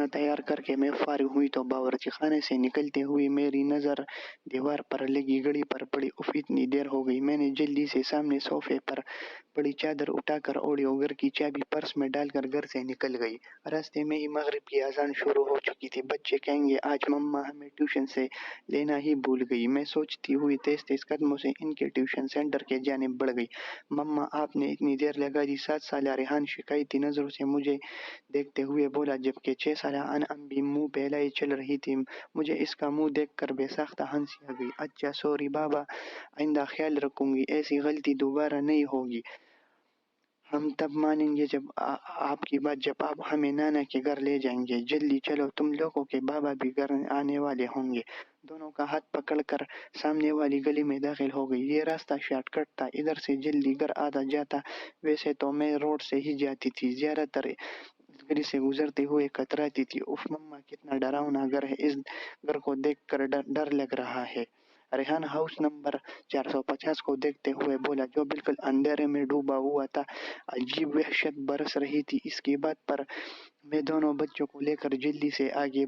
کھانا تیار کر کے میں فارغ ہوئی تو باورچی خانے سے نکلتے ہوئی میری نظر دیوار پر لگی گھڑی پر پڑی۔ اف، اتنی دیر ہو گئی۔ میں نے جلدی سے سامنے صوفے پر پڑی چادر اٹھا کر اوڑھی اور گھر کی چابی پرس میں ڈال کر گھر سے نکل گئی۔ راستے میں ہی مغرب کی اذان شروع ہو چکی تھی۔ بچے کہیں گے آج مما ہمیں ٹیوشن سے لینا ہی بھول گئی، میں سوچتی ہوئی تیز تیز قدموں سے ان کے ٹیوشن سینٹر کے جانب بڑھ گئی۔ مما آپ نے اتنی دیر لگا دی؟ 7 سالہ ریحان شکایتی نظروں سے مجھے دیکھتے ہوئے بولا، جبکہ 6 سالہ انعم بھی منہ پھیلائے چل رہی تھی۔ مجھے اس کا منہ دیکھ کر بے ساختہ ہنسی آ گئی۔ اچھا سوری بابا، آئندہ خیال رکھوں گی، ایسی غلطی دوبارہ نہیں ہوگی۔ ہم تب مانیں گے جب آپ کی بات، جب آپ ہمیں نانا کے گھر لے جائیں گے۔ جلدی چلو، تم لوگوں کے بابا بھی گھر آنے والے ہوں گے۔ دونوں کا ہاتھ پکڑ کر سامنے والی گلی میں داخل ہو گئی۔ یہ راستہ شارٹ کٹ تھا، ادھر سے جلدی گھر آتا جاتا۔ ویسے تو میں روڈ سے ہی جاتی تھی، زیادہ تر اس گلی سے گزرتے ہوئے کتراتی تھی۔ اف مما، کتنا ڈراؤنا گھر ہے، اس گھر کو دیکھ کر ڈر لگ رہا ہے۔ ریحان ہاؤس نمبر 450 کو دیکھتے ہوئے بولا، جو بالکل اندھیرے میں ڈوبا ہوا تھا۔ عجیب وحشت برس رہی تھی اس کی بات پر۔ میں دونوں بچوں کو لے کر جلدی سے آگے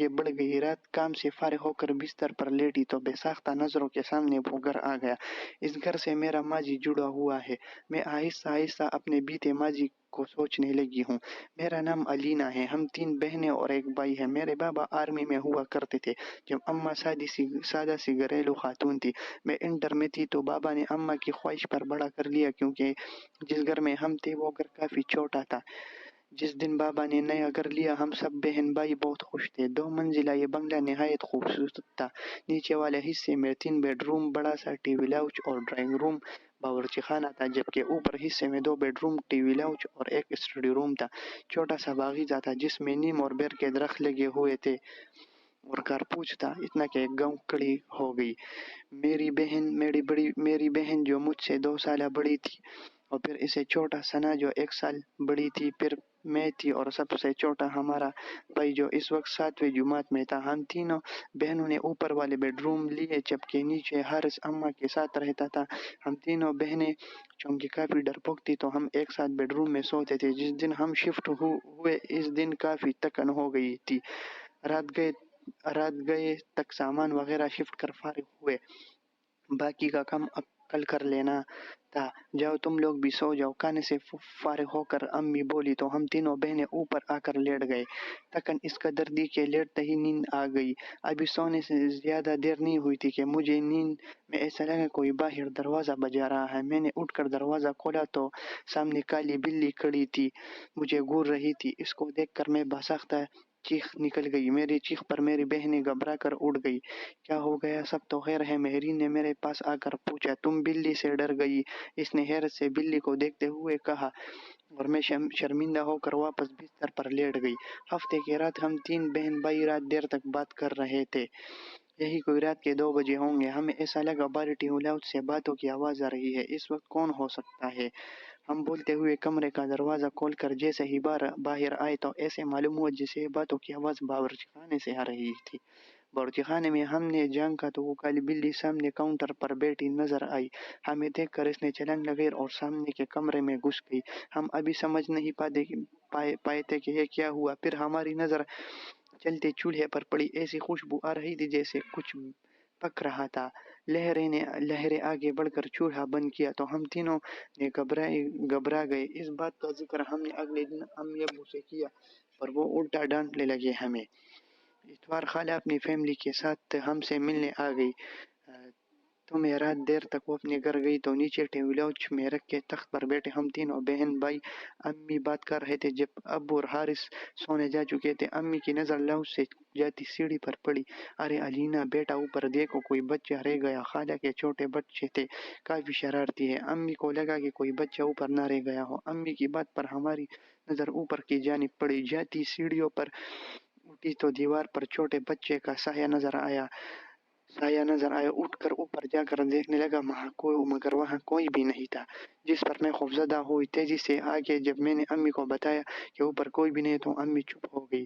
بڑھ گئی۔ رات کام سے فارغ ہو کر بستر پر لیٹی تو بے ساختہ نظروں کے سامنے وہ گھر آ گیا۔ اس گھر سے میرا ماضی جڑا ہوا ہے۔ میں آہستہ آہستہ اپنے بیتے ماضی کو سوچنے لگی ہوں۔ میرا نام علینا ہے، ہم 3 بہنیں اور ایک بھائی ہیں۔ میرے بابا آرمی میں ہوا کرتے تھے جب اماں سادہ سی گھریلو خاتون تھی۔ میں انٹر میں تھی تو بابا نے اماں کی خواہش پر بڑا کر لیا، کیونکہ جس گھر میں ہم تھے وہ گھر کافی چھوٹا تھا۔ جس دن بابا نے نیا گھر لیا ہم سب بہن بھائی بہت خوش تھے۔ 2 منزلہ یہ بنگلہ نہایت خوبصورت تھا۔ نیچے والے حصے میں 3 بیڈ روم، بڑا سا ٹی وی لاؤنج اور ڈرائنگ روم باورچی خانہ تھا، جبکہ اوپر حصے میں 2 bed room, T V lounge اور ایک اسٹڈی روم تھا۔ چھوٹا سا باغیچہ تھا جس میں نیم اور بیر کے درخت لگے ہوئے تھے اور کارپوش تھا، اتنا کہ ایک گاؤں کھڑی ہو گئی۔ میری بہن جو مجھ سے 2 سال بڑی تھی، اور پھر اسے چھوٹا ثنا جو 1 سال بڑی تھی، پھر میں تھی، اور سب سے چھوٹا ہمارا بھائی جو اس وقت 7ویں جماعت میں تھا۔ ہم تینوں بہنوں نے اوپر والے بیڈ روم لیے، جبکہ نیچے حارث اماں کے ساتھ رہتا تھا۔ ہم تینوں بہنیں چونکہ کافی ڈرپوک تھی تو ہم ایک ساتھ بیڈ روم میں سوتے تھے۔ جس دن ہم شفٹ ہوئے اس دن کافی تھکن ہو گئی تھی۔ رات گئے تک سامان وغیرہ شفٹ کر فارغ ہوئے، باقی کا کام کل کر لینا تھا۔ جاؤ تم لوگ بھی سو جاؤ۔ کھانے سے فارغ ہو کر امی بولی تو ہم تینوں بہنیں اوپر آ کر لیٹ گئے۔ تھکن اس قدر تھی کہ لیٹتے ہی نیند آ گئی۔ ابھی سونے سے زیادہ دیر نہیں ہوئی تھی کہ مجھے نیند میں ایسا لگا کوئی باہر دروازہ بجا رہا ہے۔ میں نے اٹھ کر دروازہ کھولا تو سامنے کالی بلی کھڑی تھی، مجھے گھور رہی تھی۔ اس کو دیکھ کر میں بساختہ چیخ نکل گئی۔ میری چیخ پر میری بہنیں گھبرا کر اٹھ گئی۔ کیا ہو گیا، سب تو خیر ہے؟ مہرین نے میرے پاس آ کر پوچھا۔ تم بلی سے ڈر گئی؟ اس نے حیرت سے بلی کو دیکھتے ہوئے کہا، اور میں شرمندہ ہو کر واپس بستر پر لیٹ گئی۔ ہفتے کی رات ہم 3 بہن بھائی رات دیر تک بات کر رہے تھے۔ یہی کوئی رات کے 2 بجے ہوں گے۔ ہمیں ایسا لگا باہر ٹی وی لاؤنج سے باتوں کی آواز آ رہی ہے۔ اس وقت کون ہو سکتا ہے؟ ہم بولتے ہوئے کمرے کا دروازہ کھول کر جیسے ہی باہر آئے تو ایسے معلوم ہوا جیسے باتوں کی آواز باورچی خانے سے آ رہی تھی۔ باورچی خانے میں ہم نے جھانکا تو وہ کالی بلی سامنے کاؤنٹر پر بیٹھی نظر آئی۔ ہمیں دیکھ کر اس نے چھلانگ لگائی اور سامنے کے کمرے میں گھس گئی۔ ہم ابھی سمجھ نہیں پائے تھے کہ یہ کیا ہوا۔ پھر ہماری نظر چلتے چولہے پر پڑی۔ ایسی خوشبو آ رہی تھی جیسے کچھ پک رہا تھا۔ لہریں آگے بڑھ کر چولہا بند کیا تو ہم تینوں نے گھبرا گئے۔ اس بات کا ذکر ہم نے اگلے دن امی ابو سے کیا، پر وہ الٹا ڈانٹنے لگے ہمیں۔ اتوار خالہ اپنی فیملی کے ساتھ ہم سے ملنے آ گئی تو میں رات دیر تک وہ اپنے گھر گئی تو نیچے ٹی وی لاؤنج میں رکھ کے تخت پر بیٹھے ہم تینوں بہن بھائی امی بات کر رہے تھے۔ جب ابو اور حارث سونے جا چکے تھے، امی کی نظر لاؤنج سے جاتی سیڑھی پر پڑی۔ ارے علینا بیٹا، اوپر دیکھو، کوئی بچہ رہ گیا۔ خالہ کے چھوٹے بچے تھے، کافی شرارتی ہے۔ امی کو لگا کہ کوئی بچہ اوپر نہ رہ گیا ہو۔ امی کی بات پر ہماری نظر اوپر کی جانب پڑی۔ جاتی سیڑھیوں پر اٹھی تو دیوار پر چھوٹے بچے کا سایہ نظر آیا۔ اٹھ کر اوپر جا کر دیکھنے لگا مگر وہاں کوئی بھی نہیں تھا، جس پر میں خوفزدہ ہوئی۔ تیزی سے آگے جب میں نے امی کو بتایا کہ اوپر کوئی بھی نہیں تو امی چپ ہو گئی۔